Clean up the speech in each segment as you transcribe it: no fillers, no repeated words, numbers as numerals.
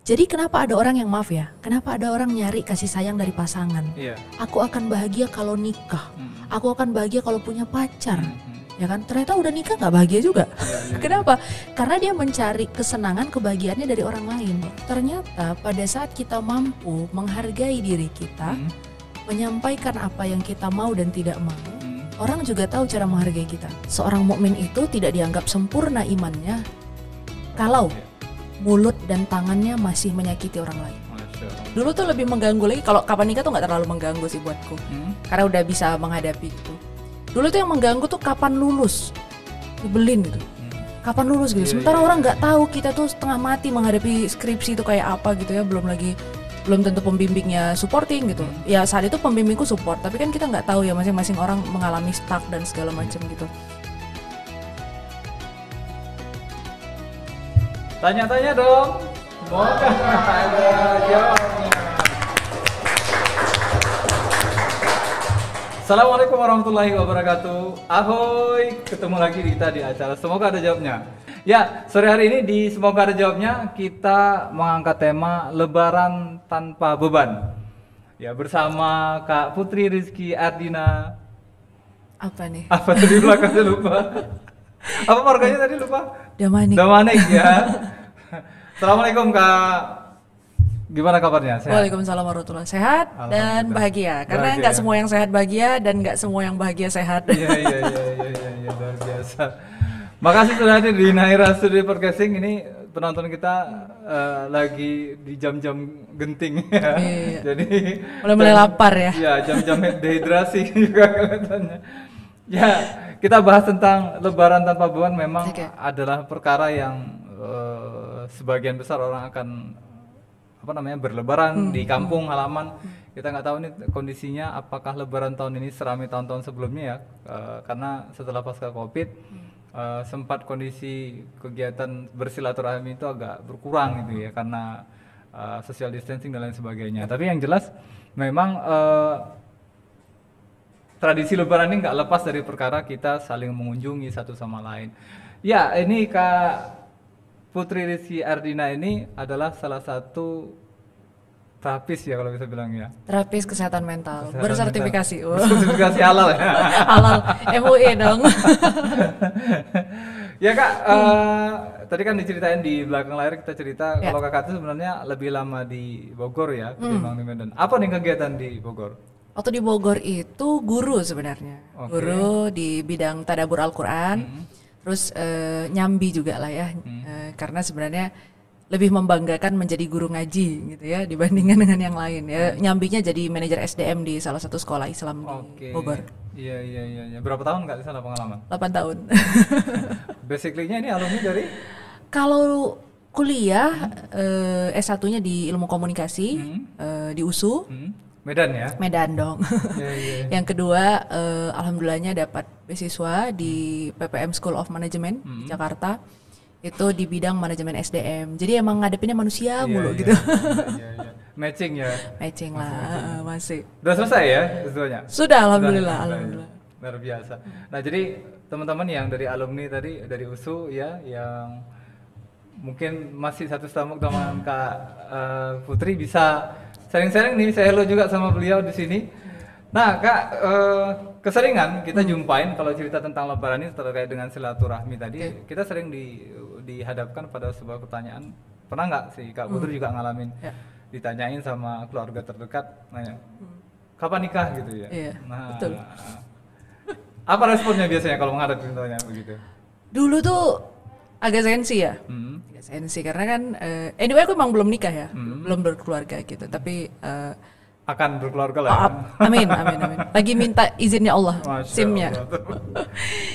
Jadi kenapa ada orang yang maaf ya? Kenapa ada orang nyari kasih sayang dari pasangan? Aku akan bahagia kalau nikah. Aku akan bahagia kalau punya pacar. Ya kan? Ternyata udah nikah nggak bahagia juga. Kenapa? Karena dia mencari kesenangan, kebahagiaannya dari orang lain. Ternyata pada saat kita mampu menghargai diri kita, menyampaikan apa yang kita mau dan tidak mau, orang juga tahu cara menghargai kita. Seorang mukmin itu tidak dianggap sempurna imannya kalau mulut dan tangannya masih menyakiti orang lain. Dulu tuh lebih mengganggu lagi, kalau kapan nikah tuh nggak terlalu mengganggu sih buatku, karena udah bisa menghadapi gitu. Dulu tuh yang mengganggu tuh kapan lulus, dibelin gitu, kapan lulus gitu. Sementara orang nggak tahu kita tuh setengah mati menghadapi skripsi itu kayak apa gitu ya, belum tentu pembimbingnya supporting gitu. Ya saat itu pembimbingku support, tapi kan kita nggak tahu ya, masing-masing orang mengalami stuck dan segala macam gitu. Tanya-tanya dong, semoga ada jawabnya. Assalamualaikum warahmatullahi wabarakatuh. Ahoy, ketemu lagi kita di acara Semoga Ada Jawabnya. Ya, sore hari ini di Semoga Ada Jawabnya kita mengangkat tema Lebaran tanpa beban. Ya, bersama Kak Putri Rizky Ardina. Apa nih? Apa tadi belakangnya lupa? Apa marganya tadi lupa? Damanik ya. Assalamualaikum Kak. Gimana kabarnya? Sehat? Waalaikumsalam warahmatullahi wabarakatuh. Sehat dan bahagia. Karena nggak semua yang sehat bahagia dan nggak semua yang bahagia sehat. Iya, luar biasa. Makasih sudah hadir di Naira Studio Podcasting. Ini penonton kita lagi di jam-jam genting ya. Iya. Jadi mulai lapar ya. Iya, jam-jam dehidrasi juga kelihatannya. Ya, kita bahas tentang Lebaran tanpa beban. Memang adalah perkara yang sebagian besar orang akan berlebaran di kampung halaman. Kita nggak tahu nih kondisinya apakah Lebaran tahun ini seramai tahun-tahun sebelumnya ya, karena setelah pasca Covid sempat kondisi kegiatan bersilaturahmi itu agak berkurang gitu ya, karena social distancing dan lain sebagainya. Tapi yang jelas memang tradisi Lebaran ini nggak lepas dari perkara kita saling mengunjungi satu sama lain. Ya, ini Kak Putri Rizky Ardina ini adalah salah satu terapis ya kalau bisa bilang ya. Terapis kesehatan mental, bersertifikasi. Bersertifikasi halal ya. Halal, MUI dong. Ya Kak, tadi kan diceritain di belakang layar, kita cerita kalau Kakak itu sebenarnya lebih lama di Bogor ya ketimbang di Medan. Apa nih kegiatan di Bogor? Waktu di Bogor itu guru sebenarnya, guru di bidang tadabbur Al-Quran. Terus nyambi juga lah ya, karena sebenarnya lebih membanggakan menjadi guru ngaji gitu ya dibandingkan dengan yang lain ya. Nyambinya jadi manajer SDM di salah satu sekolah Islam di Bogor. Iya. Berapa tahun Kak di sana pengalaman? 8 tahun. Basically-nya ini alumni dari? Kalau kuliah S1-nya di ilmu komunikasi di USU. Medan ya? Medan dong. Yang kedua, alhamdulillahnya dapat beasiswa di PPM School of Management di Jakarta. Itu di bidang manajemen SDM. Jadi emang ngadepinnya manusia mulu gitu. Iya. Matching ya? Matching lah, masih. Udah selesai ya S2-nya? Sudah, alhamdulillah. Alhamdulillah. Luar biasa. Nah, jadi teman-teman yang dari alumni tadi, dari USU ya, yang mungkin masih satu stamuk dengan Kak Putri bisa sharing-sharing nih, saya hello juga sama beliau di sini. Nah Kak, keseringan kita jumpain kalau cerita tentang Lebaran ini terkait dengan silaturahmi tadi, kita sering dihadapkan pada sebuah pertanyaan. Pernah nggak sih Kak Putri juga ngalamin ditanyain sama keluarga terdekat, nanya kapan nikah gitu ya? Nah, betul. Apa responnya biasanya kalau menghadapi pertanyaan begitu? Dulu tuh agak sensi ya, agak sensi karena kan anyway aku emang belum nikah ya, belum berkeluarga gitu, tapi akan berkeluarga lah. Amin. Lagi minta izinnya Allah, SIM-nya.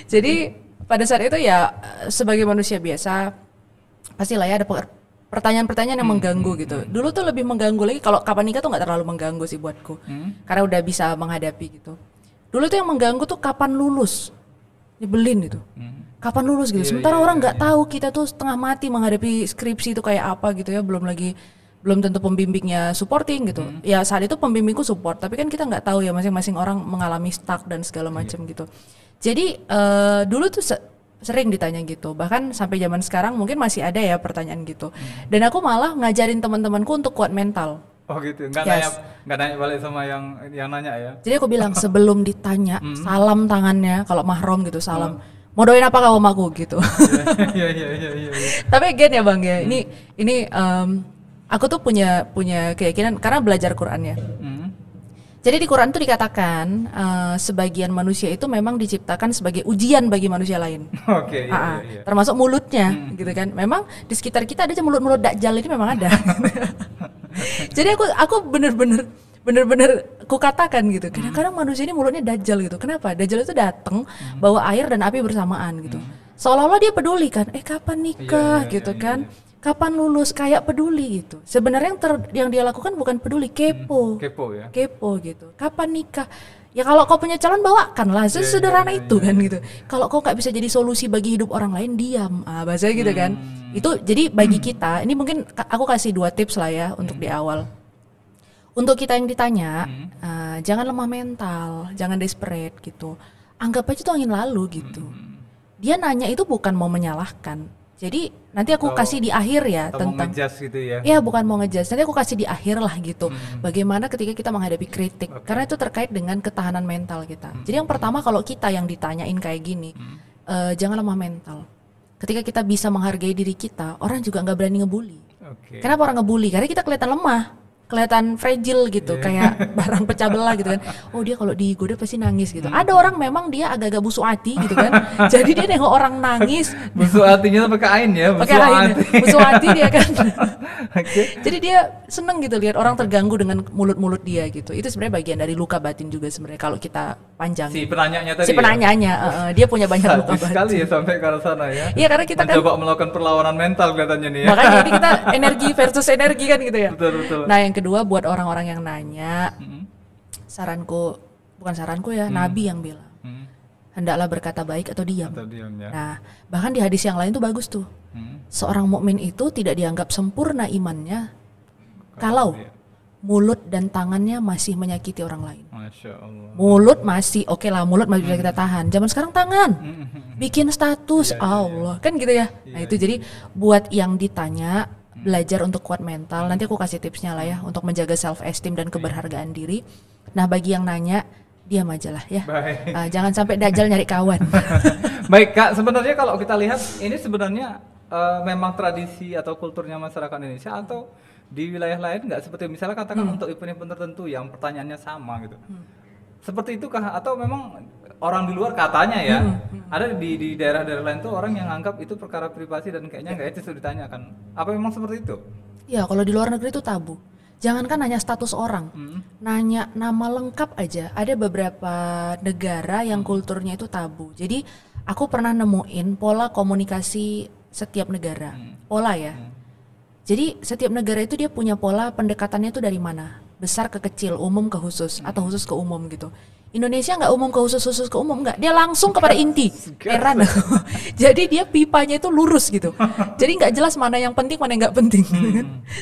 Jadi pada saat itu ya sebagai manusia biasa pastilah ya ada pertanyaan-pertanyaan yang mengganggu gitu. Dulu tuh lebih mengganggu lagi, kalau kapan nikah tuh nggak terlalu mengganggu sih buatku, karena udah bisa menghadapi gitu. Dulu tuh yang mengganggu tuh kapan lulus, nyebelin gitu. Kapan lulus gitu. Sementara orang nggak tahu kita tuh setengah mati menghadapi skripsi itu kayak apa gitu ya, belum tentu pembimbingnya supporting gitu. Ya saat itu pembimbingku support, tapi kan kita nggak tahu ya, masing-masing orang mengalami stuck dan segala macam gitu. Jadi dulu tuh sering ditanya gitu. Bahkan sampai zaman sekarang mungkin masih ada ya pertanyaan gitu. Dan aku malah ngajarin teman-temanku untuk kuat mental. Oh gitu, nggak nanya balik sama yang nanya ya. Jadi aku bilang sebelum ditanya, salam tangannya kalau mahram gitu, salam. Mau doain apa kau sama aku gitu. Iya. Tapi again ya Bang ya, ini aku tuh punya keyakinan karena belajar Quran ya. Jadi di Quran tuh dikatakan sebagian manusia itu memang diciptakan sebagai ujian bagi manusia lain. Oke, iya. Termasuk mulutnya, gitu kan. Memang di sekitar kita ada aja mulut-mulut dajjal ini memang ada. Jadi aku bener-bener aku katakan gitu. Kadang-kadang manusia ini mulutnya dajjal gitu. Kenapa? Dajjal itu datang bawa air dan api bersamaan gitu. Seolah-olah dia peduli kan. Kapan nikah gitu kan. Kapan lulus, kayak peduli gitu. Sebenarnya yang dia lakukan bukan peduli, kepo ya. Kepo gitu. Kapan nikah? Ya kalau kau punya calon bawakan lah, sesederhana itu kan gitu. Kalau kau nggak bisa jadi solusi bagi hidup orang lain, diam. Bahasanya gitu kan. Itu jadi bagi kita, ini mungkin aku kasih 2 tips lah ya untuk di awal. Untuk kita yang ditanya, jangan lemah mental, jangan desperate gitu. Anggap aja itu angin lalu gitu. Dia nanya itu bukan mau menyalahkan. Jadi nanti aku kasih di akhir ya tentang ngejudge gitu ya. Iya, bukan mau ngejudge. Nanti aku kasih di akhir lah gitu. Bagaimana ketika kita menghadapi kritik. Karena itu terkait dengan ketahanan mental kita. Jadi yang pertama kalau kita yang ditanyain kayak gini, jangan lemah mental. Ketika kita bisa menghargai diri kita, orang juga nggak berani ngebully. Kenapa orang ngebully? Karena kita kelihatan lemah, kelihatan fragile gitu, kayak barang pecah belah gitu kan. Oh dia kalau digoda pasti nangis gitu. Ada orang memang dia agak-agak busuk hati gitu kan. Jadi dia nengok orang nangis. Busuk hatinya pakai ain ya. Pakai ain. Busuk hati dia kan. Jadi dia seneng gitu lihat orang terganggu dengan mulut-mulut dia gitu. Itu sebenarnya bagian dari luka batin juga sebenarnya kalau kita panjang. Si penanyanya tadi. Si penanyanya, dia punya banyak luka batin. Sekali ya sampai ke arah sana ya. Iya karena kita mencoba melakukan perlawanan mental kelihatannya nih ya. Makanya ini kita energi versus energi kan gitu ya. Betul. Nah yang kedua buat orang-orang yang nanya, bukan saranku ya, Nabi yang bilang, hendaklah berkata baik atau diam. Ya. Nah bahkan di hadis yang lain tuh bagus tuh, seorang mukmin itu tidak dianggap sempurna imannya kalau mulut dan tangannya masih menyakiti orang lain. Masya Allah. Mulut masih oke lah, mulut masih bisa kita tahan. Zaman sekarang tangan, bikin status, Allah kan gitu ya. Nah itu jadi buat yang ditanya, belajar untuk kuat mental. Nanti aku kasih tipsnya lah ya untuk menjaga self esteem dan keberhargaan diri. Nah bagi yang nanya, diam aja lah ya. Jangan sampai dajjal nyari kawan. Baik Kak, sebenarnya kalau kita lihat ini sebenarnya memang tradisi atau kulturnya masyarakat Indonesia atau di wilayah lain nggak seperti misalnya katakan untuk event-event tertentu yang pertanyaannya sama gitu. Seperti itu kah atau memang orang di luar katanya ya ada di daerah-daerah lain tuh orang yang anggap itu perkara privasi dan kayaknya nggak etis ditanyakan. Apa memang seperti itu? Ya kalau di luar negeri itu tabu. Jangankan nanya status orang, nanya nama lengkap aja. Ada beberapa negara yang kulturnya itu tabu. Jadi aku pernah nemuin pola komunikasi setiap negara, pola ya. Jadi setiap negara itu dia punya pola pendekatannya itu dari mana, besar ke kecil, umum ke khusus, atau khusus ke umum gitu. Indonesia nggak umum ke khusus, khusus ke umum nggak, dia langsung kepada inti. Heran. Jadi dia pipanya itu lurus gitu. Jadi nggak jelas mana yang penting mana yang nggak penting.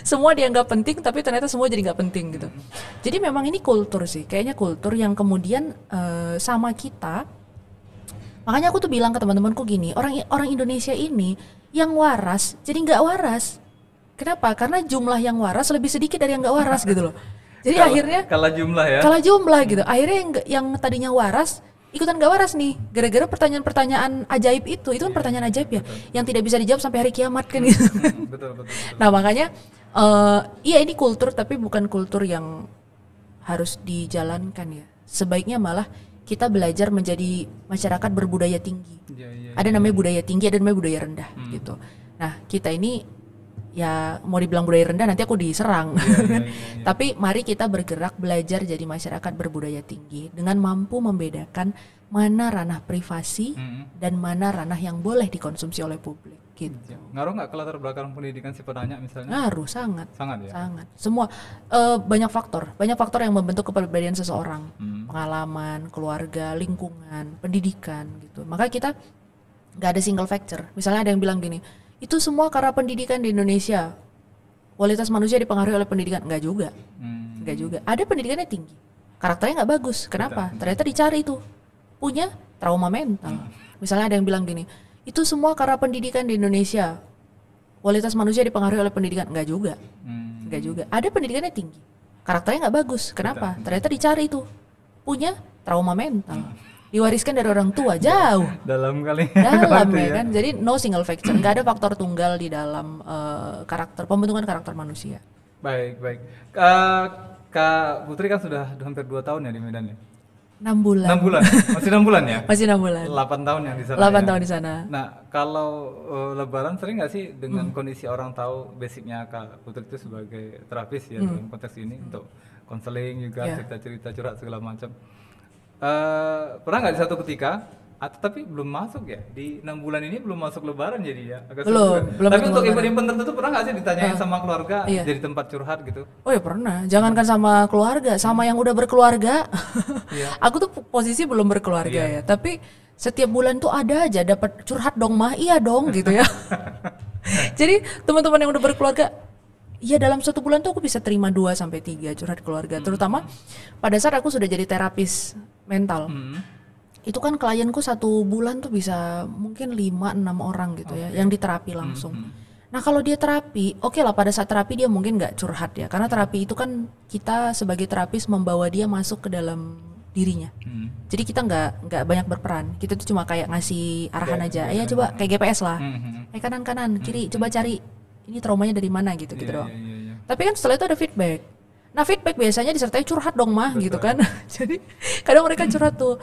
Semua dia nggak penting, tapi ternyata semua jadi nggak penting gitu. Jadi memang ini kultur sih, kayaknya kultur yang kemudian sama kita. Makanya aku tuh bilang ke teman-temanku gini, orang Indonesia ini yang waras jadi nggak waras. Kenapa? Karena jumlah yang waras lebih sedikit dari yang nggak waras gitu loh. Jadi akhirnya kalah jumlah ya. Kalah jumlah gitu. Akhirnya yang tadinya waras ikutan nggak waras nih. Gara-gara pertanyaan-pertanyaan ajaib itu kan pertanyaan ajaib ya, yang tidak bisa dijawab sampai hari kiamat kan gitu. Betul. Nah makanya iya ini kultur tapi bukan kultur yang harus dijalankan ya. Sebaiknya malah kita belajar menjadi masyarakat berbudaya tinggi. Ada namanya budaya tinggi, ada namanya budaya rendah gitu. Nah kita ini ya mau dibilang budaya rendah nanti aku diserang. Tapi mari kita bergerak belajar jadi masyarakat berbudaya tinggi dengan mampu membedakan mana ranah privasi dan mana ranah yang boleh dikonsumsi oleh publik gitu. Ngaruh nggak ke latar belakang pendidikan si penanya misalnya? Ngaruh sangat ya? Sangat. Semua banyak faktor yang membentuk kepribadian seseorang. Pengalaman, keluarga, lingkungan, pendidikan gitu. Maka kita nggak ada single factor. Misalnya ada yang bilang gini, itu semua karena pendidikan di Indonesia, kualitas manusia dipengaruhi oleh pendidikan. Enggak juga. Ada pendidikannya tinggi, karakternya nggak bagus. Kenapa? Ternyata dicari tuh punya trauma mental. Misalnya ada yang bilang gini, Itu semua karena pendidikan di Indonesia. Kualitas manusia dipengaruhi oleh pendidikan? Enggak juga. Enggak juga. Ada pendidikannya tinggi, karakternya nggak bagus. Kenapa? Ternyata dicari tuh punya trauma mental, diwariskan dari orang tua jauh. Dalam kali. Dalam ya kan. Jadi no single factor, nggak ada faktor tunggal di dalam pembentukan karakter manusia. Baik. Kak Putri kan sudah hampir 2 tahun ya di Medan ya? 6 bulan. 6 bulan? Masih 6 bulan ya? Masih 6 bulan. 8 tahun yang di sana 8 ya? tahun di sana. Nah, kalau Lebaran sering nggak sih dengan kondisi orang tahu basicnya Kak Putri itu sebagai terapis ya dalam konteks ini untuk konseling juga, cerita-cerita curhat segala macam. Pernah nggak di satu ketika, tapi belum masuk ya, di 6 bulan ini belum masuk Lebaran jadi ya? Agak belum. Tapi untuk event-event tertentu pernah nggak sih ditanyain sama keluarga, jadi tempat curhat gitu? Oh ya pernah, jangankan sama keluarga, sama yang udah berkeluarga. Aku tuh posisi belum berkeluarga ya, tapi setiap bulan tuh ada aja dapat curhat dong mah, iya dong gitu ya. Jadi teman-teman yang udah berkeluarga, ya dalam 1 bulan tuh aku bisa terima 2-3 curhat keluarga, terutama pada saat aku sudah jadi terapis mental. Itu kan klienku 1 bulan tuh bisa mungkin 5-6 orang gitu ya, yang diterapi langsung. Nah kalau dia terapi, oke lah pada saat terapi dia mungkin nggak curhat ya, karena terapi itu kan kita sebagai terapis membawa dia masuk ke dalam dirinya. Jadi kita nggak banyak berperan, kita tuh cuma kayak ngasih arahan aja, ayo coba kayak GPS lah, kanan, kiri, coba cari ini traumanya dari mana gitu doang. Tapi kan setelah itu ada feedback. Nah feedback biasanya disertai curhat dong mah gitu kan. Jadi kadang mereka curhat tuh,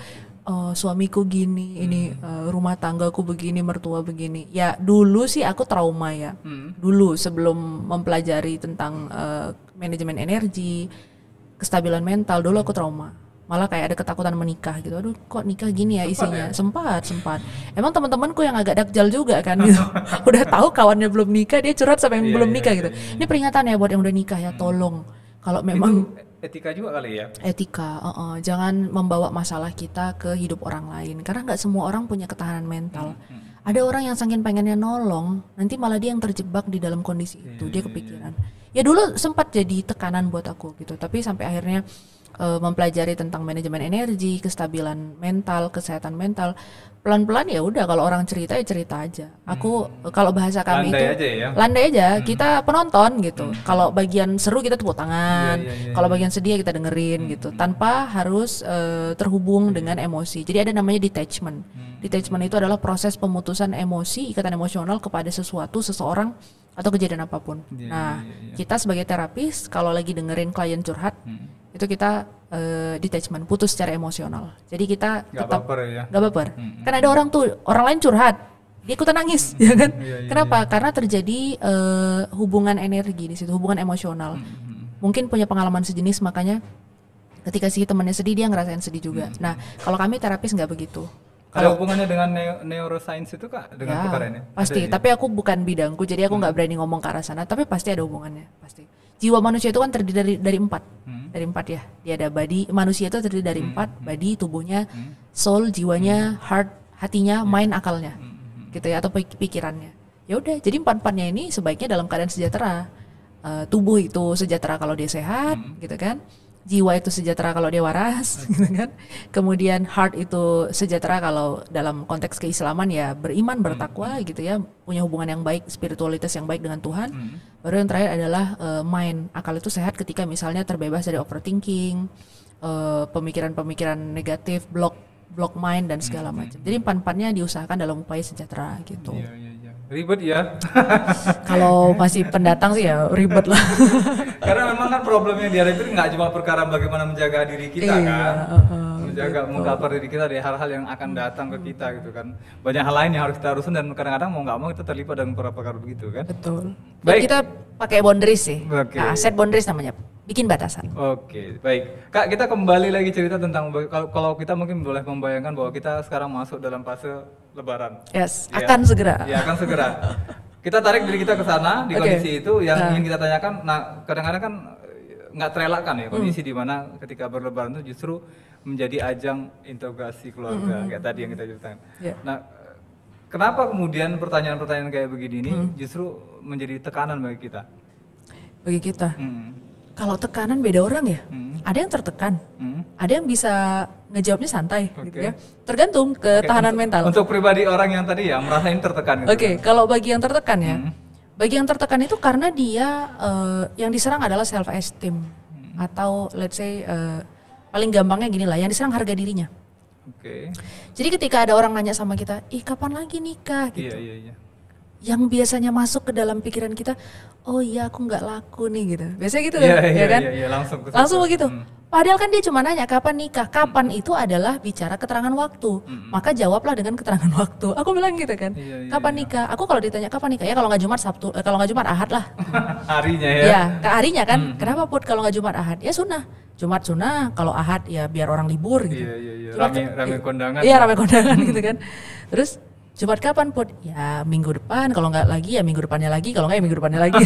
suamiku gini, ini rumah tanggaku begini, mertua begini. Ya dulu sih aku trauma ya. Dulu sebelum mempelajari tentang manajemen energi, kestabilan mental, dulu aku trauma. Malah kayak ada ketakutan menikah gitu. Aduh kok nikah gini ya isinya. Sempat. Emang teman-temanku yang agak dakjal juga kan gitu. Udah tahu kawannya belum nikah, dia curhat sampai yang belum nikah gitu. Ini peringatan ya buat yang udah nikah ya, tolong. Kalau memang itu etika juga kali ya? Etika, jangan membawa masalah kita ke hidup orang lain. Karena nggak semua orang punya ketahanan mental. Ada orang yang saking pengennya nolong, nanti malah dia yang terjebak di dalam kondisi itu, dia kepikiran. Ya dulu sempat jadi tekanan buat aku gitu, tapi sampai akhirnya mempelajari tentang manajemen energi, kestabilan mental, kesehatan mental. Pelan-pelan ya udah, kalau orang cerita ya cerita aja. Aku kalau bahasa kami landai itu aja ya? landai aja, kita penonton gitu. Kalau bagian seru kita tepuk tangan, kalau bagian sedih kita dengerin gitu, tanpa harus terhubung dengan emosi. Jadi ada namanya detachment. Detachment itu adalah proses pemutusan emosi, ikatan emosional kepada sesuatu, seseorang atau kejadian apapun. Kita sebagai terapis kalau lagi dengerin klien curhat, itu kita detachment, putus secara emosional. Jadi kita tetap gak baper. Kan ada orang lain curhat, dia ikutan nangis, ya kan? Kenapa? Karena terjadi hubungan energi di situ, hubungan emosional. Mungkin punya pengalaman sejenis, makanya ketika si temannya sedih dia ngerasain sedih juga. Nah, kalau kami terapis nggak begitu. Ada hubungannya dengan neuroscience itu Kak, dengan perkara ini? Pasti, tapi aku bukan bidangku, jadi aku nggak berani ngomong ke arah sana. Tapi pasti ada hubungannya, pasti. Jiwa manusia itu kan terdiri dari 4, dari 4 ya. Dia ada body, manusia itu terdiri dari 4, body, tubuhnya, soul, jiwanya, heart, hatinya, mind, akalnya, gitu ya, atau pikirannya. Ya udah, jadi 4-4-nya ini sebaiknya dalam keadaan sejahtera. Tubuh itu sejahtera kalau dia sehat, gitu kan. Jiwa itu sejahtera kalau dia waras, gitu kan. Kemudian heart itu sejahtera kalau dalam konteks keislaman ya beriman, bertakwa gitu ya, punya hubungan yang baik, spiritualitas yang baik dengan Tuhan. Baru yang terakhir adalah mind, akal itu sehat ketika misalnya terbebas dari overthinking, pemikiran-pemikiran negatif, block mind dan segala macam. Jadi 4-4-nya diusahakan dalam upaya sejahtera gitu. Ribet ya. Kalau masih pendatang sih ya ribet lah. Karena memang kan problemnya di hari itu nggak cuma perkara bagaimana menjaga diri kita kan, menjaga mengcover diri kita dari hal-hal yang akan datang ke kita gitu kan. Banyak hal lain yang harus kita urusin dan kadang-kadang mau nggak mau kita terlibat dengan perkara begitu kan. Betul. Baik. Kita pakai boundaries sih. Nah, set boundaries namanya. Bikin batasan. Oke, baik. Kak, kita kembali lagi cerita tentang kalau kita mungkin boleh membayangkan bahwa kita sekarang masuk dalam fase Lebaran. Yes, ya. Akan segera. Ya, akan segera. Kita tarik diri kita ke sana di kondisi itu yang ingin kita tanyakan. Nah, kadang-kadang kan nggak terelakkan ya kondisi di mana ketika berlebaran itu justru menjadi ajang interogasi keluarga kayak tadi yang kita ceritakan. Yeah. Nah, kenapa kemudian pertanyaan-pertanyaan kayak begini ini justru menjadi tekanan bagi kita? Bagi kita. Kalau tekanan beda orang ya. Ada yang tertekan, ada yang bisa ngejawabnya santai, gitu ya. Tergantung ketahanan mental. Untuk pribadi orang yang tadi ya merasain tertekan. Gitu kalau bagi yang tertekan ya, bagi yang tertekan itu karena dia yang diserang adalah self esteem atau let's say paling gampangnya gini lah, yang diserang harga dirinya. Jadi ketika ada orang nanya sama kita, kapan lagi nikah gitu. Iya. Yang biasanya masuk ke dalam pikiran kita, oh iya aku nggak laku nih gitu. Biasanya gitu kan, ya kan? Iya, langsung begitu. Padahal kan dia cuma nanya kapan nikah. Kapan itu adalah bicara keterangan waktu. Maka jawablah dengan keterangan waktu. Aku bilang gitu kan. Kapan nikah? Aku kalau ditanya kapan nikah, ya kalau nggak Jumat Sabtu, kalau nggak Jumat Ahad lah. Harinya ya. Ya, ke harinya kan. Kenapa Put kalau nggak Jumat Ahad? Ya sunnah. Jumat sunnah, kalau Ahad ya biar orang libur gitu. Iya. Rame kondangan. Iya, rame kondangan gitu kan. Terus Jumat kapan Put? Ya minggu depan, kalau nggak lagi ya minggu depannya lagi, kalau nggak ya minggu depannya lagi.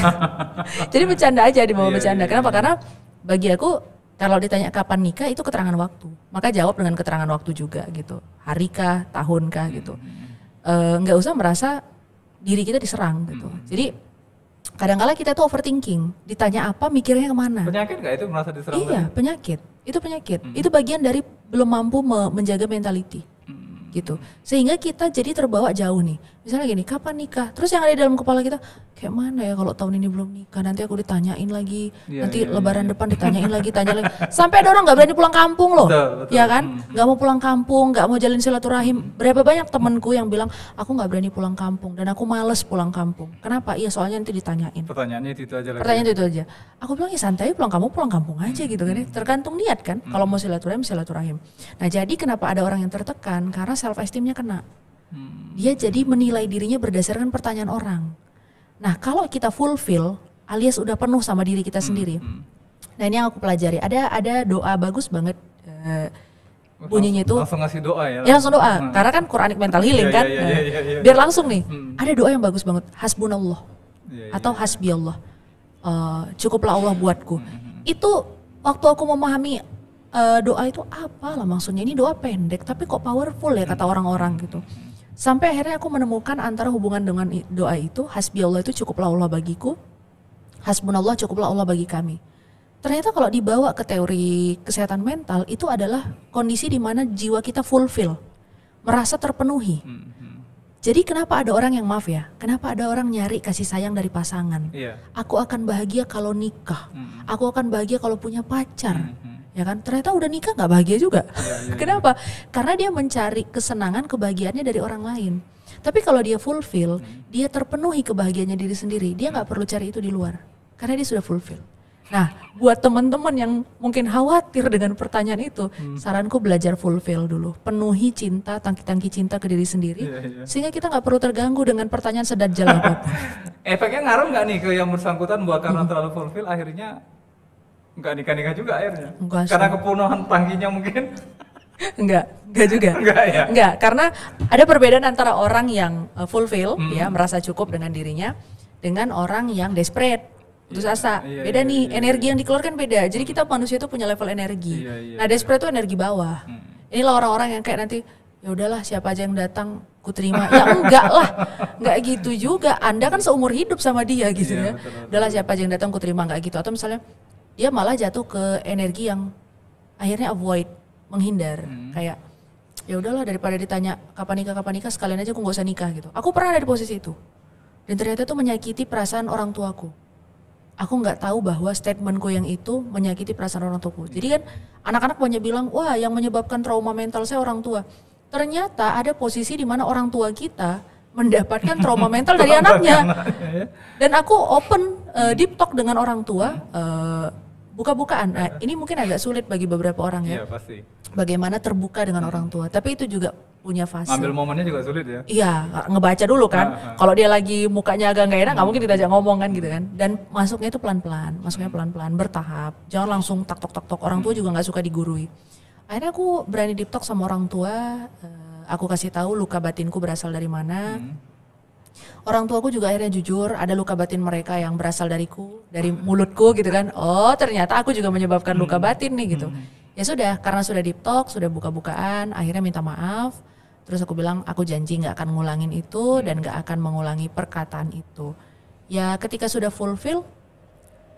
Jadi bercanda aja, dibawa bercanda. Kenapa? Karena bagi aku kalau ditanya kapan nikah itu keterangan waktu. Maka jawab dengan keterangan waktu juga gitu. Hari kah, tahun kah gitu. Nggak usah merasa diri kita diserang gitu. Jadi kadang-kala kita tuh overthinking. Ditanya apa mikirnya kemana. Penyakit nggak itu merasa diserang? Iya, penyakit. Itu penyakit. Itu bagian dari belum mampu menjaga mentality. Gitu. Sehingga kita jadi terbawa jauh nih. Misalnya gini, kapan nikah? Terus yang ada di dalam kepala kita, kayak mana ya kalau tahun ini belum nikah, nanti aku ditanyain lagi, nanti lebaran depan ditanyain lagi, tanya lagi. Sampai ada orang nggak berani pulang kampung loh. Betul. Ya kan? Nggak mau pulang kampung, nggak mau jalin silaturahim. Berapa banyak temanku yang bilang, aku nggak berani pulang kampung dan aku males pulang kampung. Kenapa? Iya soalnya nanti ditanyain. Pertanyaannya itu aja lagi. Pertanyaan itu aja. Aku bilang ya santai pulang kampung aja gitu kan. Tergantung niat kan. Kalau mau silaturahim. Nah jadi kenapa ada orang yang tertekan? Karena self esteemnya kena. Dia jadi menilai dirinya berdasarkan pertanyaan orang. Nah kalau kita fulfill alias udah penuh sama diri kita sendiri. Nah ini yang aku pelajari. Ada doa bagus banget. Bunyinya itu langsung ngasih doa ya? Ya langsung doa. Karena kan Quranic mental healing kan. Biar langsung nih. Ada doa yang bagus banget. Hasbunallah. Atau hasbiyallah. Cukuplah Allah buatku. Itu waktu aku memahami doa itu apa lah maksudnya. Ini doa pendek tapi kok powerful ya kata orang-orang gitu. Sampai akhirnya aku menemukan antara hubungan dengan doa itu, hasbiyallah itu cukuplah Allah bagiku, hasbunallah cukuplah Allah bagi kami. Ternyata kalau dibawa ke teori kesehatan mental itu adalah kondisi di mana jiwa kita fulfill, merasa terpenuhi. Jadi kenapa ada orang yang kenapa ada orang nyari kasih sayang dari pasangan? Aku akan bahagia kalau nikah, aku akan bahagia kalau punya pacar. Ya kan, ternyata udah nikah nggak bahagia juga. Kenapa? Karena dia mencari kesenangan, kebahagiaannya dari orang lain. Tapi kalau dia fulfill, dia terpenuhi kebahagiaannya diri sendiri. Dia nggak perlu cari itu di luar, karena dia sudah fulfill. Nah, buat teman-teman yang mungkin khawatir dengan pertanyaan itu, saranku belajar fulfill dulu. Penuhi cinta, tangki-tangki cinta ke diri sendiri, sehingga kita nggak perlu terganggu dengan pertanyaan sedajal apapun. Efeknya ngaruh nggak nih ke yang bersangkutan buat karena terlalu fulfill akhirnya nggak nikah-nikah juga akhirnya? Enggak, karena kepenuhan tangkinya mungkin? Enggak juga. Enggak, karena ada perbedaan antara orang yang fulfill, ya merasa cukup dengan dirinya, dengan orang yang desperate, putus asa. Beda nih, energi yang dikeluarkan beda. Jadi kita manusia itu punya level energi. Nah desperate itu energi bawah. Inilah orang-orang yang kayak nanti, ya udahlah siapa aja yang datang ku terima. Ya enggak lah, enggak gitu juga. Anda kan seumur hidup sama dia gitu ya. Udahlah siapa aja yang datang ku terima, enggak gitu. Atau misalnya dia malah jatuh ke energi yang akhirnya avoid, menghindar. Kayak ya udahlah daripada ditanya kapan nikah sekalian aja aku nggak usah nikah gitu. Aku pernah ada di posisi itu dan ternyata itu menyakiti perasaan orang tuaku. Aku nggak tahu bahwa statementku yang itu menyakiti perasaan orang tuaku. Jadi kan anak-anak banyak bilang wah yang menyebabkan trauma mental saya orang tua. Ternyata ada posisi di mana orang tua kita mendapatkan trauma mental dari anaknya. Dan aku open deep talk dengan orang tua. Buka-bukaan. Nah, ini mungkin agak sulit bagi beberapa orang ya. Iya, pasti. Bagaimana terbuka dengan orang tua. Tapi itu juga punya fase. Ngambil momennya juga sulit ya. Iya, ngebaca dulu kan. Kalau dia lagi mukanya agak nggak enak, nggak mungkin kita ajak ngomong kan gitu kan. Dan masuknya itu pelan-pelan, bertahap. Jangan langsung tak-tok. Orang tua juga nggak suka digurui. Akhirnya aku berani deep talk sama orang tua. Aku kasih tahu luka batinku berasal dari mana. Orang tuaku juga akhirnya jujur, ada luka batin mereka yang berasal dariku, dari mulutku gitu kan. Oh ternyata aku juga menyebabkan luka batin nih gitu. Ya sudah, karena sudah deep talk, sudah buka-bukaan, akhirnya minta maaf. Terus aku bilang, aku janji gak akan ngulangin itu dan gak akan mengulangi perkataan itu. Ya ketika sudah fulfill,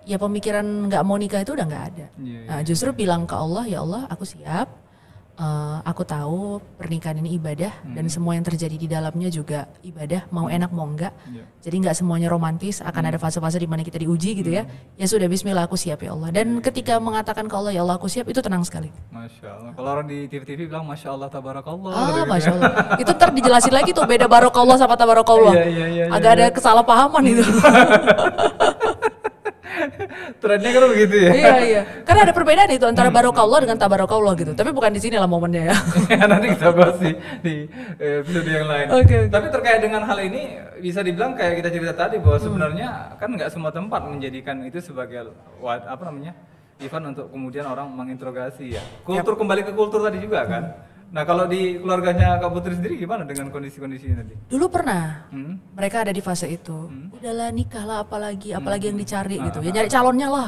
ya pemikiran nggak mau nikah itu udah nggak ada. Nah, justru bilang ke Allah, ya Allah aku siap. Aku tahu pernikahan ini ibadah dan semua yang terjadi di dalamnya juga ibadah, mau enak mau enggak. Jadi nggak semuanya romantis, akan ada fase-fase di mana kita diuji gitu ya. Ya sudah, bismillah aku siap ya Allah. Dan ketika mengatakan ke Allah, ya Allah aku siap, itu tenang sekali. Masya Allah. Kalau orang di TV-TV bilang Masya Allah tabarakallah. Masya Allah. Itu ntar dijelasin lagi tuh beda barokallah sama tabarakallah. Agak ada kesalahpahaman itu. Trennya kan begitu ya. Iya. Karena ada perbedaan itu antara barokallah dengan tabarakallah gitu. Tapi bukan di sini lah momennya ya. Nanti kita bahas di episode yang lain. Okay. Tapi terkait dengan hal ini bisa dibilang kayak kita cerita tadi bahwa sebenarnya kan nggak semua tempat menjadikan itu sebagai event untuk kemudian orang menginterogasi ya. Kultur kembali ke kultur tadi juga kan. Nah kalau di keluarganya Kak Putri sendiri gimana dengan kondisi-kondisi ini tadi? Dulu pernah, mereka ada di fase itu. Udahlah nikah lah, apalagi yang dicari gitu. Ya nyari calonnya lah.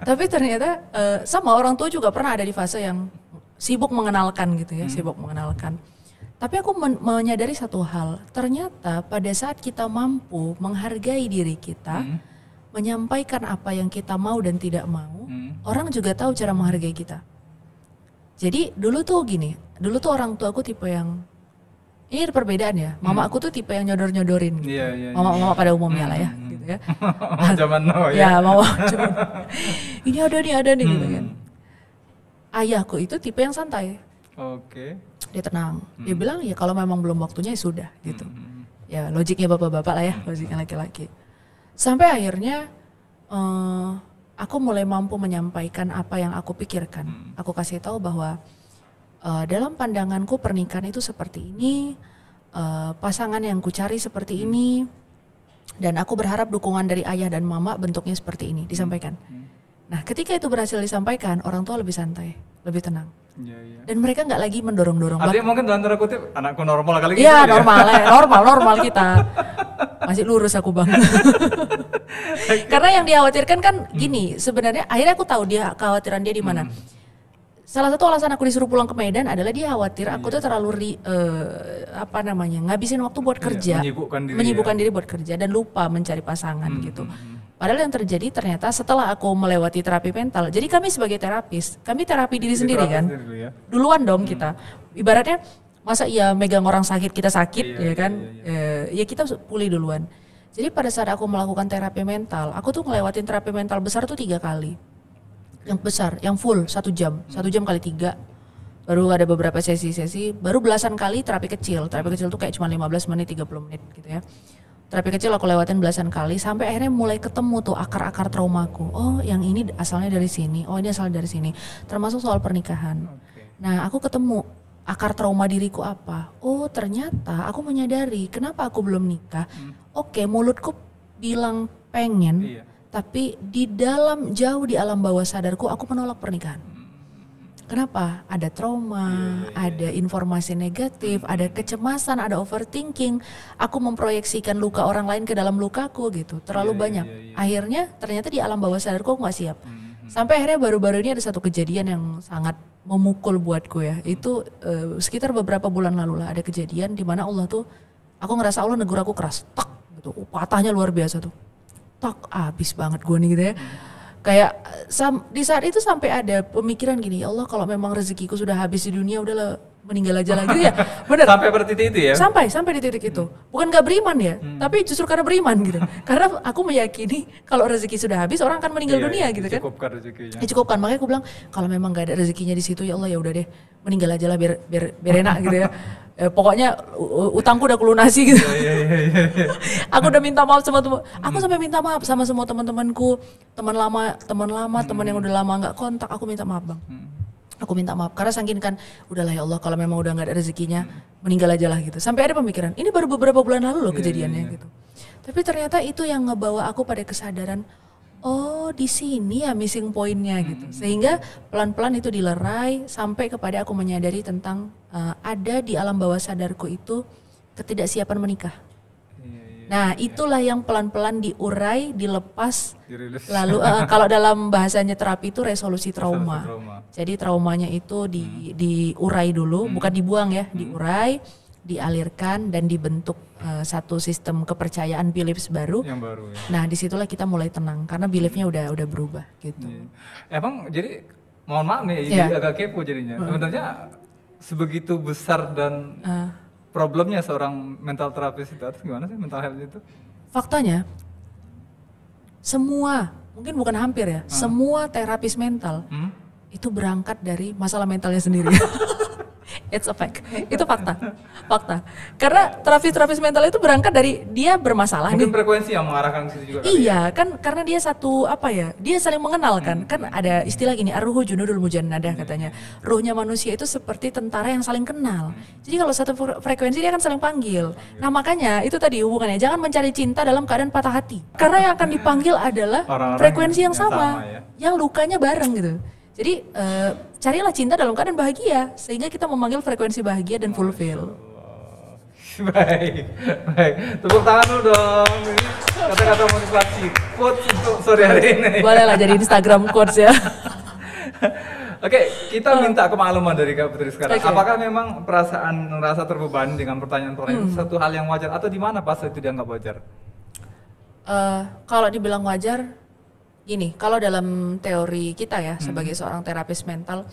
Tapi ternyata sama orang tua juga pernah ada di fase yang sibuk mengenalkan gitu ya, sibuk mengenalkan. Tapi aku menyadari satu hal, ternyata pada saat kita mampu menghargai diri kita, menyampaikan apa yang kita mau dan tidak mau, orang juga tahu cara menghargai kita. Jadi dulu tuh orang tua aku tipe yang, ini ada perbedaan ya, mama aku tuh tipe yang nyodor-nyodorin gitu. Mama pada umumnya lah ya gitu ya. Zaman now ya. Ya mama cuman, ini ada nih gitu kan. Ayahku itu tipe yang santai. Oke. Dia tenang, dia bilang ya kalau memang belum waktunya ya sudah gitu. Ya logiknya bapak-bapak lah ya, logiknya laki-laki. Sampai akhirnya aku mulai mampu menyampaikan apa yang aku pikirkan. Aku kasih tahu bahwa dalam pandanganku pernikahan itu seperti ini, pasangan yang ku cari seperti ini, dan aku berharap dukungan dari ayah dan mama bentuknya seperti ini, disampaikan. Nah ketika itu berhasil disampaikan, orang tua lebih santai, lebih tenang. Dan mereka nggak lagi mendorong-dorong. Artinya mungkin dalam tanda kutip anakku normal kali gitu. Iya normal kita. Masih lurus aku bang. Karena yang dikhawatirkan kan gini, sebenarnya akhirnya aku tahu kekhawatiran dia di mana. Salah satu alasan aku disuruh pulang ke Medan adalah dia khawatir aku tuh terlalu ngabisin waktu buat kerja, menyibukkan diri buat kerja dan lupa mencari pasangan gitu. Padahal yang terjadi ternyata setelah aku melewati terapi mental, jadi kami sebagai terapis, kami terapi diri sendiri kan, duluan dong kita. Ibaratnya masa iya megang orang sakit kita sakit ya kan, ya kita pulih duluan. Jadi pada saat aku melakukan terapi mental, aku tuh ngelewatin terapi mental besar tuh 3 kali. Yang besar, yang full 1 jam kali 3. Baru ada beberapa sesi-sesi, baru belasan kali terapi kecil. Terapi kecil tuh kayak cuma 15 menit, 30 menit gitu ya. Terapi kecil aku lewatin belasan kali sampai akhirnya mulai ketemu tuh akar-akar traumaku. Oh, yang ini asalnya dari sini. Oh, ini asalnya dari sini. Termasuk soal pernikahan. Nah, aku ketemu akar trauma diriku apa? Oh, ternyata aku menyadari kenapa aku belum nikah. Oke, mulutku bilang pengen, tapi jauh di alam bawah sadarku aku menolak pernikahan. Kenapa? Ada trauma, ada informasi negatif, ada kecemasan, ada overthinking. Aku memproyeksikan luka orang lain ke dalam lukaku gitu, terlalu banyak. Akhirnya ternyata di alam bawah sadarku aku gak siap. Sampai akhirnya baru-baru ini ada satu kejadian yang sangat memukul buatku ya. Itu sekitar beberapa bulan lalu lah ada kejadian di mana Allah tuh, aku ngerasa Allah negur aku keras, tak gitu, patahnya luar biasa tuh. Tak, abis banget gue nih gitu ya. Kayak di saat itu sampai ada pemikiran gini, ya Allah kalau memang rezekiku sudah habis di dunia udahlah meninggal aja lah gitu ya. Bener. Sampai pada titik itu ya? Sampai di titik itu. Bukan gak beriman ya, tapi justru karena beriman gitu. Karena aku meyakini kalau rezeki sudah habis orang akan meninggal dunia gitu kan. Cukupkan rezekinya. Cukupkan, makanya aku bilang kalau memang gak ada rezekinya di situ ya Allah ya udah deh meninggal aja lah biar enak gitu ya. Pokoknya utangku udah kulunasi gitu. Aku udah minta maaf sama aku sampai minta maaf sama semua teman-temanku, teman lama, teman yang udah lama nggak kontak, aku minta maaf bang. Aku minta maaf karena saking kan udahlah ya Allah kalau memang udah nggak ada rezekinya meninggal aja lah gitu. Sampai ada pemikiran ini baru beberapa bulan lalu loh kejadiannya gitu. Tapi ternyata itu yang ngebawa aku pada kesadaran, oh di sini ya missing pointnya gitu. Sehingga pelan-pelan itu dilerai sampai kepada aku menyadari tentang ada di alam bawah sadarku itu ketidaksiapan menikah. Nah itulah yang pelan-pelan diurai, dilepas, lalu kalau dalam bahasanya terapi itu resolusi trauma. Jadi traumanya itu diurai dulu, bukan dibuang ya, diurai. dialirkan dan dibentuk satu sistem kepercayaan beliefs baru. Yang baru ya. Nah disitulah kita mulai tenang karena beliefnya udah berubah gitu. Emang jadi mohon maaf nih, jadi agak kepo jadinya. Sebenarnya sebegitu besar dan problemnya seorang mental terapis itu harus gimana sih mental health itu? Faktanya semua, mungkin bukan hampir ya, semua terapis mental itu berangkat dari masalah mentalnya sendiri. It's a fact. Itu fakta. Karena terapis mental itu berangkat dari dia bermasalah. Mungkin frekuensi yang mengarahkan ke situ juga. Iya, kan karena dia satu dia saling mengenal kan. Kan ada istilah gini, ar-ruhu junudul mujannadah katanya. Ruhnya manusia itu seperti tentara yang saling kenal. Jadi kalau satu frekuensi dia akan saling panggil. Nah, makanya itu tadi hubungannya, jangan mencari cinta dalam keadaan patah hati. Karena yang akan dipanggil adalah frekuensi yang sama yang lukanya bareng gitu. Jadi carilah cinta dalam keadaan bahagia sehingga kita memanggil frekuensi bahagia dan fulfill. Baik. Tepuk tangan dulu dong. Ini kata-kata motivasi, quotes untuk sore hari ini. Boleh lah jadi Instagram quotes ya. Oke, kita minta kemakluman dari Kak Putri sekarang. Apakah memang perasaan merasa terbebani dengan pertanyaan-pertanyaan itu satu hal yang wajar atau di mana pas itu dianggap wajar? Kalau dibilang wajar, gini, kalau dalam teori kita ya sebagai seorang terapis mental,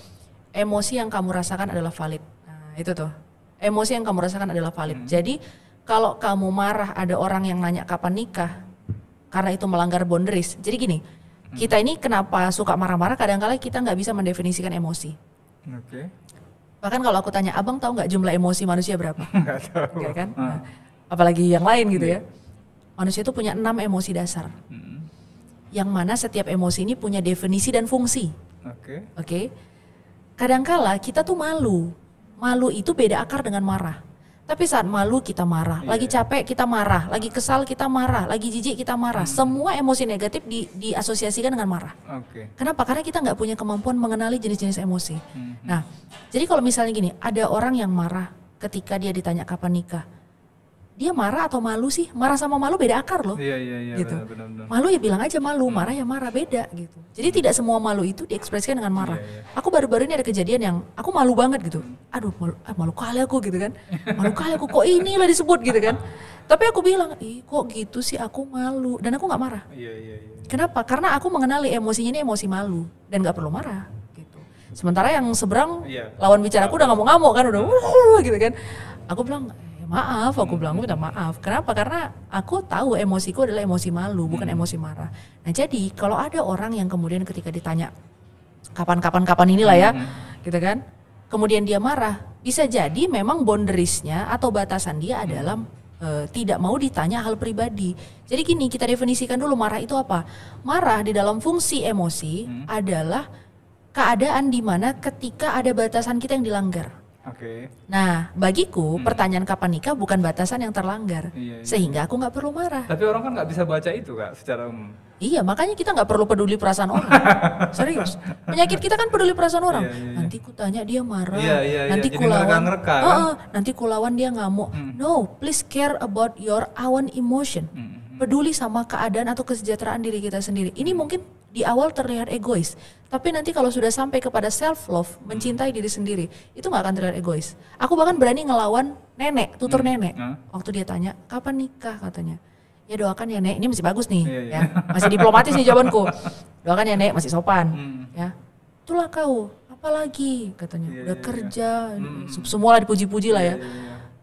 emosi yang kamu rasakan adalah valid. Nah, itu tuh. Emosi yang kamu rasakan adalah valid. Jadi, kalau kamu marah ada orang yang nanya kapan nikah, karena itu melanggar boundaries. Jadi gini, kita ini kenapa suka marah-marah, kadang-kala kita nggak bisa mendefinisikan emosi. Oke. Bahkan kalau aku tanya, abang tahu nggak jumlah emosi manusia berapa? Nggak tahu. Ya kan? Nah, apalagi yang lain gitu ya. Manusia itu punya 6 emosi dasar. Yang mana setiap emosi ini punya definisi dan fungsi. Oke. Kadangkala kita tuh malu. Malu itu beda akar dengan marah. Tapi saat malu kita marah, lagi capek kita marah, lagi kesal kita marah, lagi jijik kita marah. Semua emosi negatif diasosiasikan dengan marah. Kenapa? Karena kita nggak punya kemampuan mengenali jenis-jenis emosi. Nah, jadi kalau misalnya gini, ada orang yang marah ketika dia ditanya kapan nikah. Dia marah atau malu sih? Marah sama malu beda akar loh. Iya, gitu. Benar. Malu ya bilang aja malu, marah ya marah, beda gitu. Jadi tidak semua malu itu diekspresikan dengan marah. Aku baru-baru ini ada kejadian yang aku malu banget gitu. Aduh, malu kali aku gitu kan. Malu kali aku, kok inilah disebut gitu kan. Tapi aku bilang, kok gitu sih, aku malu. Dan aku gak marah. Iya. Kenapa? Karena aku mengenali emosinya ini emosi malu. Dan gak perlu marah gitu. Sementara yang seberang, lawan bicaraku udah ngamuk-ngamuk kan, udah gitu kan. Aku bilang, maaf, aku bilang minta maaf. Kenapa? Karena aku tahu emosiku adalah emosi malu, bukan emosi marah. Nah jadi kalau ada orang yang kemudian ketika ditanya kapan inilah ya, gitu kan, kemudian dia marah, bisa jadi memang boundariesnya atau batasan dia adalah tidak mau ditanya hal pribadi. Jadi gini, kita definisikan dulu marah itu apa. Marah di dalam fungsi emosi adalah keadaan di mana ketika ada batasan kita yang dilanggar. Nah, bagiku pertanyaan kapan nikah bukan batasan yang terlanggar, sehingga aku nggak perlu marah. Tapi orang kan nggak bisa baca itu Kak, secara umum. Iya, makanya kita nggak perlu peduli perasaan orang. Serius, penyakit kita kan peduli perasaan orang. Nanti ku tanya dia marah, nanti ku lawan dia ngamuk. No, please care about your own emotion. Peduli sama keadaan atau kesejahteraan diri kita sendiri. Ini mungkin di awal terlihat egois, tapi nanti kalau sudah sampai kepada self love, mencintai diri sendiri, itu nggak akan terlihat egois. Aku bahkan berani ngelawan nenek, tutur nenek. Waktu dia tanya kapan nikah, katanya, ya doakan ya nek, ini masih bagus nih, ya masih diplomatis nih jawabanku. Doakan ya nek, masih sopan, ya. Itulah kau, apalagi katanya, udah kerja, semua lah dipuji-puji lah ya.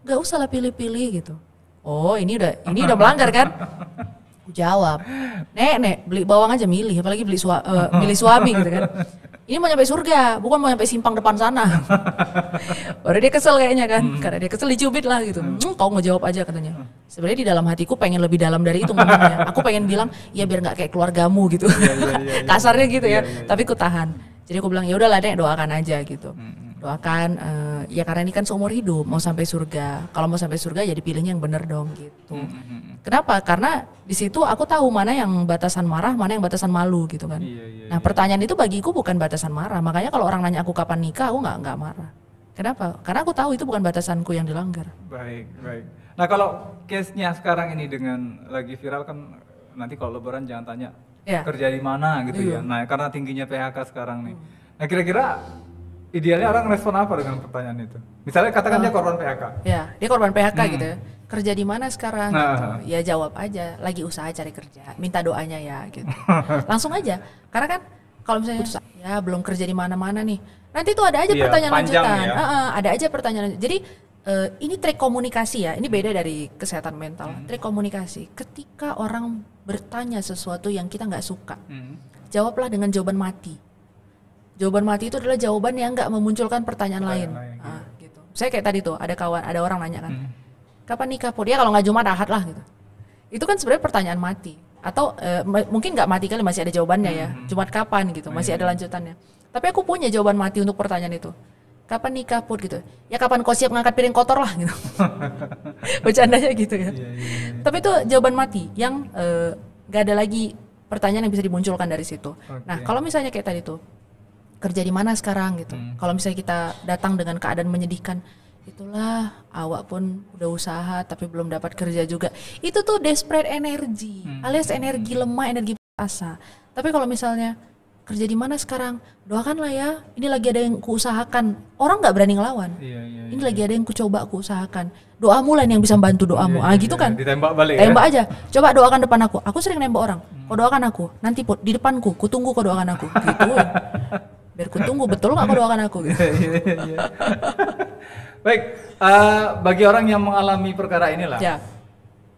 Gak usah lah pilih-pilih gitu. Oh ini udah melanggar kan? Jawab, nek beli bawang aja milih, apalagi milih suami gitu kan. Ini mau nyampe surga, bukan mau nyampe simpang depan sana. Baru dia kesel kayaknya kan, karena dia kesel dicubit lah gitu. Kau ngejawab aja katanya. Sebenarnya di dalam hatiku pengen lebih dalam dari itu ngomongnya. Aku pengen bilang, ya biar nggak kayak keluargamu gitu. Kasarnya gitu ya, tapi ku tahan. Jadi aku bilang ya udahlah nek, doakan aja gitu. Doakan, ya karena ini kan seumur hidup, mau sampai surga. Kalau mau sampai surga ya dipilihnya yang benar dong gitu. Kenapa? Karena di situ aku tahu mana yang batasan marah, mana yang batasan malu gitu kan. Nah pertanyaan itu bagiku bukan batasan marah. Makanya kalau orang nanya aku kapan nikah, aku nggak marah. Kenapa? Karena aku tahu itu bukan batasanku yang dilanggar. Baik. Nah kalau case-nya sekarang ini dengan lagi viral kan, nanti kalau lebaran jangan tanya kerja di mana gitu ya. Nah karena tingginya PHK sekarang nih. Nah kira-kira idealnya orang respon apa dengan pertanyaan itu? Misalnya katakan dia korban PHK. Ya, dia korban PHK gitu ya. Kerja di mana sekarang? Gitu. Ya jawab aja, lagi usaha cari kerja, minta doanya ya gitu. Langsung aja. Karena kan kalau misalnya ya belum kerja di mana-mana nih. Nanti tuh ada aja pertanyaan lanjutan. Ya. Ada aja pertanyaan. Jadi ini trik komunikasi ya. Ini beda dari kesehatan mental. Trik komunikasi. Ketika orang bertanya sesuatu yang kita nggak suka, jawablah dengan jawaban mati. Jawaban mati itu adalah jawaban yang nggak memunculkan pertanyaan lain. Gitu. Saya kayak tadi tuh ada orang nanya kan, kapan nikah? Dia kalau nggak Jumat Ahad lah gitu. Itu kan sebenarnya pertanyaan mati. Atau mungkin nggak mati kali, masih ada jawabannya ya. Jumat kapan gitu, masih ada lanjutannya. Tapi aku punya jawaban mati untuk pertanyaan itu. Kapan nikah Put gitu? Ya kapan kau siap ngangkat piring kotor lah gitu. Bercandanya gitu ya. Tapi itu jawaban mati yang nggak ada lagi pertanyaan yang bisa dimunculkan dari situ. Nah kalau misalnya kayak tadi tuh, kerja di mana sekarang gitu. Kalau misalnya kita datang dengan keadaan menyedihkan, itulah awak pun udah usaha tapi belum dapat kerja juga. Itu tuh desperate energy, alias energi lemah, energi asa. Tapi kalau misalnya kerja di mana sekarang, doakanlah ya. Ini lagi ada yang kuusahakan. Orang nggak berani ngelawan. Ini lagi ada yang kucoba kuusahakan. Doamu lah yang bisa bantu doamu. Gitu kan. Ditembak balik. Tembak aja. Coba doakan depan aku. Aku sering nembak orang. Kau doakan aku. Nanti Put di depanku. Kutunggu kau doakan aku. Gitu. Biar ku tunggu betul nggak kau doakan aku gitu. Baik, bagi orang yang mengalami perkara inilah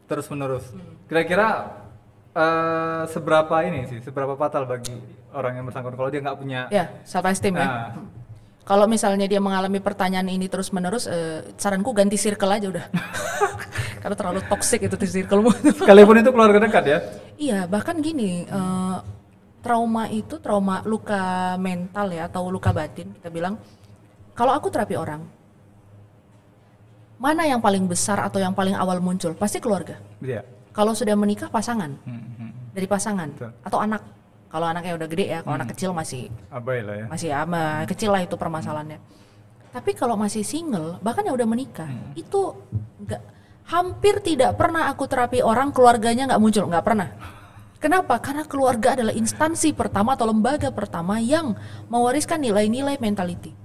terus menerus, kira-kira seberapa fatal bagi orang yang bersangkutan kalau dia nggak punya self esteem ya. Kalau misalnya dia mengalami pertanyaan ini terus menerus, saranku ganti circle aja udah. Karena terlalu toksik itu di circlemu. Sekalipun itu keluarga dekat ya. Iya, bahkan gini, trauma itu trauma luka mental ya atau luka batin, kita bilang kalau aku terapi orang, mana yang paling besar atau yang paling awal muncul? Pasti keluarga. Kalau sudah menikah pasangan, dari pasangan. Betul. Atau anak. Kalau anaknya udah gede ya, kalau anak kecil masih abai lah ya. Masih kecil lah itu permasalahannya. Tapi kalau masih single, bahkan yang udah menikah, itu hampir tidak pernah aku terapi orang keluarganya nggak muncul, nggak pernah. Kenapa? Karena keluarga adalah instansi pertama atau lembaga pertama yang mewariskan nilai-nilai mentality.